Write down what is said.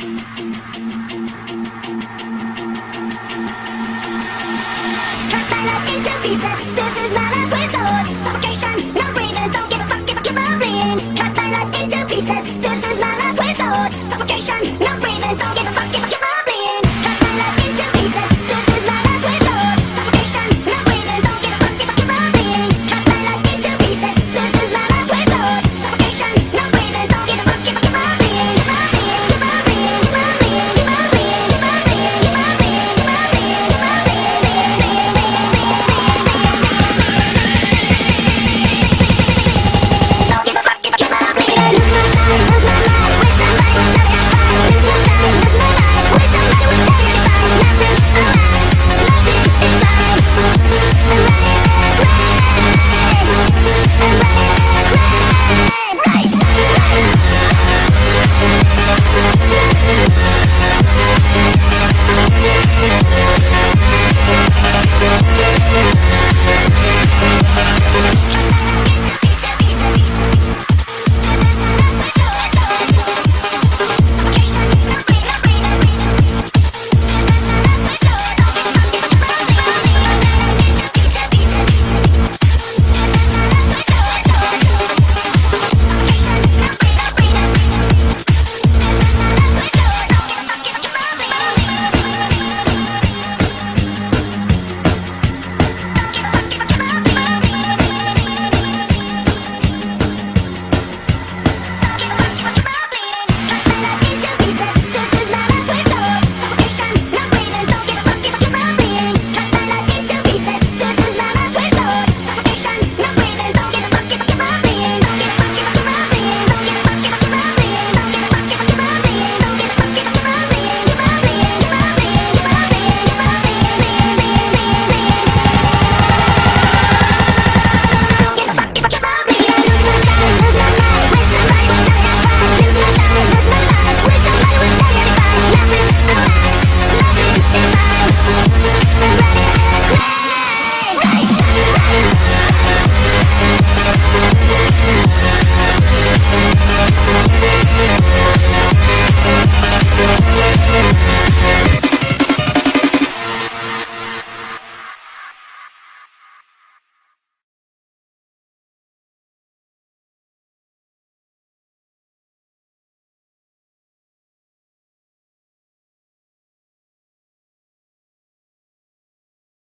Cut my life into pieces. This is my last resort. Suffocation, no breathing. Don't give a fuck if I keep on breathing. Cut my life into pieces. This is my last resort. Suffocation.